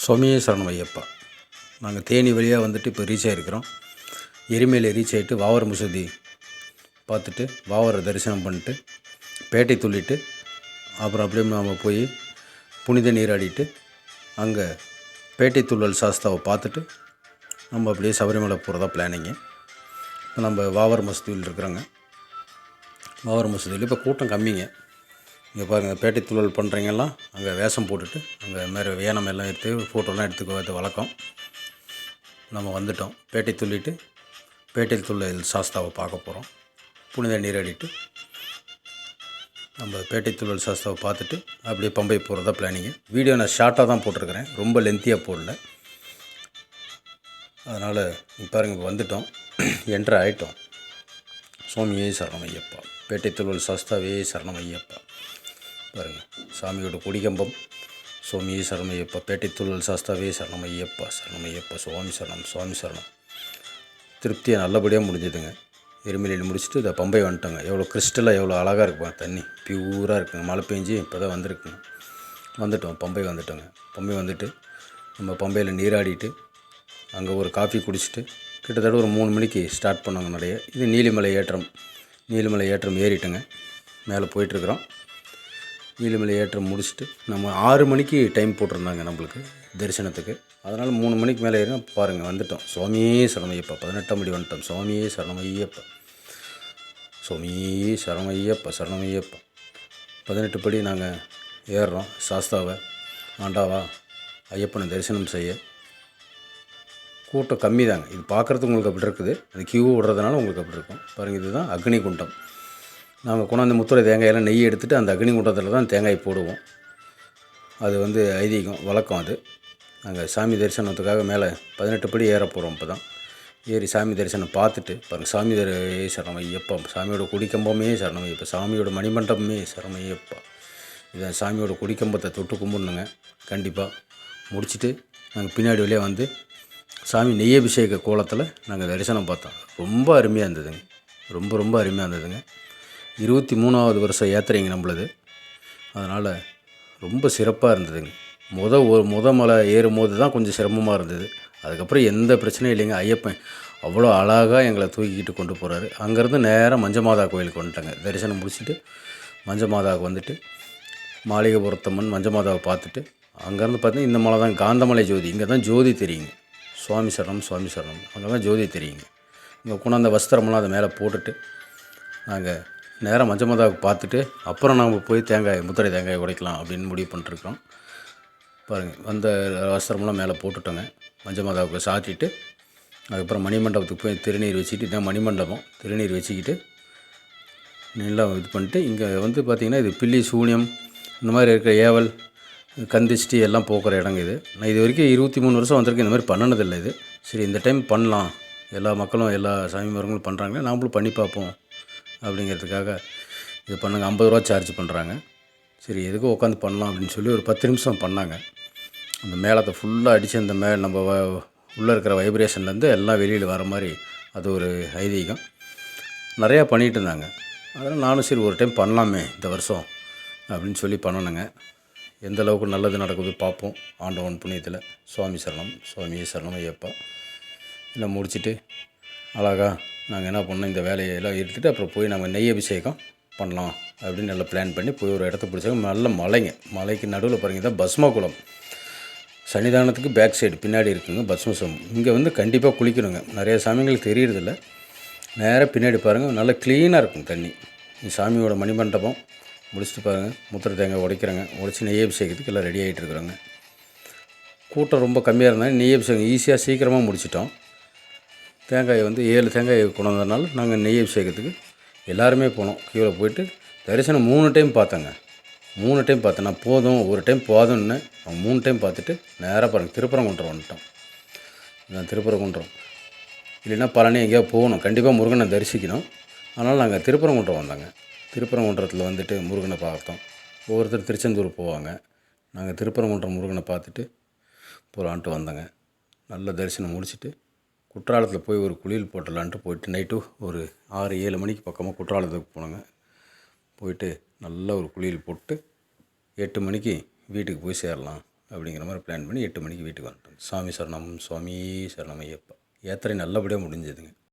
சுவாமியே சரணம் ஐயப்பா. நாங்கள் தேனி வழியாக வந்துட்டு இப்போ ரீச் ஆகிருக்கிறோம். எரிமேலி ரீச் ஆகிட்டு வாவர மசூதி பார்த்துட்டு வாவரை தரிசனம் பண்ணிட்டு பேட்டை துள்ளிட்டு அப்புறம் அப்படியே நம்ம போய் புனித நீராடிட்டு அங்கே பேட்டை துள்ளல் சாஸ்தாவை பார்த்துட்டு நம்ம அப்படியே சபரிமலை போகிறதா பிளானிங்கு. இப்போ நம்ம வாவர மசூதியில் இருக்கிறோங்க. வாவர மசூதியில் இப்போ கூட்டம் கம்மிங்க. இங்கே பாருங்கள், பேட்டை துள்ளல் பண்ணுறீங்கெல்லாம் அங்கே வேஷம் போட்டுட்டு அங்கே மாதிரி வேனம் எல்லாம் எடுத்து ஃபோட்டோலாம் எடுத்துக்குவது வழக்கம். நம்ம வந்துட்டோம். பேட்டை துள்ளிட்டு பேட்டை துள்ளல் சாஸ்தாவை பார்க்க போகிறோம். புனித நீராடிட்டு நம்ம பேட்டை துள்ளல் சாஸ்தாவை பார்த்துட்டு அப்படியே பம்பை போகிறதா பிளானிங்கு. வீடியோ நான் ஷார்ட்டாக தான் போட்டிருக்கிறேன், ரொம்ப லென்த்தியாக போடல. அதனால் பாருங்கள், இப்போ வந்துட்டோம், என்ட்ரு ஆகிட்டோம். சுவாமியே சரணம் ஐயப்பா, பேட்டை துள்ளல் சாஸ்தாவே சரணம் ஐயப்பா. பாருங்கள், சாமியோட கொடிக்கம்பம். சுவாமியே சரணம் ஐயப்பா, பேட்டை துள்ளல் சாஸ்தாவே சரணம் ஐயப்பா, சரணம் ஐயப்பா, சுவாமி சரணம், சுவாமி சரணம். திருப்தியாக நல்லபடியாக முடிஞ்சுதுங்க. எருமையில் முடிச்சுட்டு இதை பம்பை வந்துட்டோங்க. எவ்வளோ கிறிஸ்டலாக எவ்வளோ அழகாக இருக்குங்க, தண்ணி பியூராக இருக்குங்க. மழை பெஞ்சு இப்போ தான் வந்திருக்குங்க. வந்துட்டோம், பம்பை வந்துட்டோங்க. பம்பை வந்துட்டு நம்ம பம்பையில் நீராடிட்டு அங்கே ஒரு காஃபி குடிச்சிட்டு கிட்டத்தட்ட ஒரு 3 மணிக்கு ஸ்டார்ட் பண்ணாங்க நடைய. இது நீலிமலை ஏற்றம். நீலிமலை ஏற்றம் ஏறிட்டோங்க, மேலே போயிட்டுருக்குறோம். நீலிமலை ஏற்றம் முடிச்சுட்டு நம்ம 6 மணிக்கு டைம் போட்டிருந்தாங்க நம்மளுக்கு தரிசனத்துக்கு. அதனால் 3 மணிக்கு மேலே ஏறினா பாருங்கள் வந்துட்டோம். சுவாமியே சரணமையப்பா, 18ஆம் படி வந்துட்டோம். சுவாமியே சரணமையப்பா, சுவாமியே சரணமையப்பா, சரணமையப்பா. 18 படி நாங்கள் ஏறுறோம். சாஸ்தாவை, ஆண்டாவா, ஐயப்பனை தரிசனம் செய்ய. கூட்டம் கம்மி தாங்க. இது பார்க்குறதுக்கு உங்களுக்கு அப்படி இருக்குது, அது கியூ விடுறதுனால உங்களுக்கு அப்படி இருக்கும். பாருங்கள், இதுதான் அக்னி குண்டம். நாங்கள் கொண்டாந்து முத்துரை தேங்காயெல்லாம் நெய் எடுத்துகிட்டு அந்த அக்னி குண்டத்தில் தான் தேங்காய் போடுவோம். அது ஐதீகம், வழக்கம். அது நாங்கள் சாமி தரிசனத்துக்காக மேலே 18 படி ஏற போகிறோம். இப்போ தான் ஏறி சாமி தரிசனம் பார்த்துட்டு பாருங்கள், சாமி சரணம் ஐயப்பா, சாமியோட கொடிக்கம்பமே சரணம் ஐயப்பா, சாமியோட மணிமண்டபமே சரணம் ஐயப்பா. இதை சாமியோட கொடிக்கம்பத்தை தொட்டு கும்பிடணுங்க கண்டிப்பாக. முடிச்சுட்டு நாங்கள் பின்னாடி வழியாக வந்து சாமி நெய்யபிஷேக கோலத்தில் நாங்கள் தரிசனம் பார்த்தோம். ரொம்ப அருமையாக இருந்ததுங்க, ரொம்ப ரொம்ப அருமையாக இருந்ததுங்க. 23வது வருஷம் யாத்திரைங்க நம்மளது. அதனால் ரொம்ப சிறப்பாக இருந்ததுங்க. முத மலை ஏறும்போது தான் கொஞ்சம் சிரமமாக இருந்தது. அதுக்கப்புறம் எந்த பிரச்சனையும் இல்லைங்க. ஐயப்பன் அவ்வளோ அழகாக எங்களை தூக்கிக்கிட்டு கொண்டு போகிறாரு. அங்கேருந்து நேராக மஞ்சமாதா கோயிலுக்கு வந்துட்டாங்க. தரிசனம் முடிச்சுட்டு மஞ்சமாதாவுக்கு வந்துட்டு மாளிகைபுரத்தம்மன் மஞ்சமாதாவை பார்த்துட்டு அங்கேருந்து பார்த்தீங்கன்னா இந்த மலை தான் காந்தமலை ஜோதி. இங்கே தான் ஜோதி தெரியுங்க. சுவாமி சரணம், சுவாமி சரணம். அங்கே தான் ஜோதி தெரியுங்க. இங்கே கொண்டாந்த வஸ்திரமெல்லாம் அதை மேலே போட்டுட்டு நாங்கள் நேராக மஞ்சமாதாவுக்கு பார்த்துட்டு அப்புறம் நாம் போய் முத்திரை தேங்காய் உடைக்கலாம் அப்படின்னு முடிவு பண்ணிட்டுருக்கோம். பாருங்கள், வந்த வஸ்திரமெல்லாம் மேலே போட்டுட்டோங்க. மஞ்சமாதாவுக்கு சாத்திட்டு அதுக்கப்புறம் மணிமண்டபத்துக்கு போய் திருநீர் வச்சுக்கிட்டு, இதான் மணிமண்டபம், திருநீர் வச்சுக்கிட்டு நல்லா இது பண்ணிட்டு இங்கே பார்த்திங்கன்னா இது பில்லி சூனியம் இந்த மாதிரி இருக்கிற ஏவல் கந்திஷ்டி எல்லாம் போக்குற இடங்க இது. நான் இது வரைக்கும் 23 வருஷம் வந்திருக்கேன், இந்த மாதிரி பண்ணினதில்லை இது. சரி, இந்த டைம் பண்ணலாம், எல்லா மக்களும் எல்லா சாமி மரங்களும் பண்ணுறாங்களே, நாமளும் பண்ணி பார்ப்போம் அப்படிங்கிறதுக்காக இது பண்ணுங்க. 50 ரூபா சார்ஜ் பண்ணுறாங்க. சரி, எதுக்கும் உட்காந்து பண்ணலாம் அப்படின்னு சொல்லி ஒரு 10 நிமிஷம் பண்ணாங்க. அந்த மேளத்தை ஃபுல்லாக அடித்து அந்த நம்ம உள்ளே இருக்கிற வைப்ரேஷன்லேருந்து எல்லாம் வெளியில் வர மாதிரி அது ஒரு ஐதீகம். நிறையா பண்ணிகிட்டு இருந்தாங்க. அதனால் நானும் சரி ஒரு டைம் பண்ணலாமே இந்த வருஷம் அப்படின்னு சொல்லி பண்ணணுங்க. எந்த அளவுக்கு நல்லது நடக்குது பார்ப்போம் ஆண்டவன் புண்ணியத்தில். சுவாமி சரணம், சுவாமியே சரணம் ஐயப்பா. எல்லாம் முடிச்சுட்டு அழகாக நாங்கள் என்ன பண்ணோம், இந்த வேலையெல்லாம் எடுத்துகிட்டு அப்புறம் போய் நம்ம நெய் அபிஷேகம் பண்ணலாம் அப்படின்னு நல்லா பிளான் பண்ணி போய் ஒரு இடத்த பிடிச்சாங்க. நல்ல மலைங்க, மலைக்கு நடுவில் பாருங்கள், தான் பஸ்மகுளம். சன்னிதானத்துக்கு பேக் சைடு பின்னாடி இருக்குங்க பஸ்மசம். இங்கே கண்டிப்பாக குளிக்கணுங்க. நிறைய சாமிங்களுக்கு தெரியறதில்ல. நேராக பின்னாடி பாருங்கள், நல்லா க்ளீனாக இருக்கும் தண்ணி. சாமியோட மணிமண்டபம் முடிச்சுட்டு பாருங்கள், முத்திரை தேங்காய் உடைக்கிறேங்க. உடைச்சி நெய் அபிஷேகத்துக்கு எல்லாம் ரெடி ஆகிட்டு இருக்கிறோங்க. கூட்டம் ரொம்ப கம்மியாக இருந்தாலும் நெய் அபிஷேகம் ஈஸியாக சீக்கிரமாக முடிச்சிட்டோம். தேங்காய் 7 தேங்காய் கொண்டு வந்ததுனால நாங்கள் நெய் அபிஷேகத்துக்கு எல்லாருமே போனோம். கீழே போயிட்டு தரிசனம் 3 டைம் பார்த்தேங்க. 3 டைம் பார்த்தேன். நான் போதும், ஒரு டைம் போதும்னு அவங்க 3 டைம் பார்த்துட்டு நேராக பாருங்கள் திருப்பரங்குன்றம் வந்துட்டோம். நான் திருப்பரங்குன்றம் இல்லைன்னா பழனி எங்கேயாவது போகணும், கண்டிப்பாக முருகனை தரிசிக்கணும். அதனால் நாங்கள் திருப்பரங்குன்றம் வந்தாங்க. திருப்பரங்குன்றத்தில் முருகனை பார்த்தோம். ஒவ்வொருத்தர் திருச்செந்தூர் போவாங்க. நாங்கள் திருப்பரங்குன்றம் முருகனை பார்த்துட்டு போகலான்ட்டு வந்தோங்க. நல்ல தரிசனம் முடிச்சுட்டு குற்றாலத்தில் போய் ஒரு குளியல் போட்டலான்ட்டு போயிட்டு நைட்டு ஒரு 6-7 மணிக்கு பக்கமாக குற்றாலத்துக்கு போனோங்க. போயிட்டு நல்ல ஒரு குளியல் போட்டு 8 மணிக்கு வீட்டுக்கு போய் சேரலாம் அப்படிங்கிற மாதிரி பிளான் பண்ணி 8 மணிக்கு வீட்டுக்கு வந்துட்டோம். சாமி சரணம், சுவாமி சரணம் ஐயப்பா. யாத்திரை நல்லபடியாக முடிஞ்சதுங்க.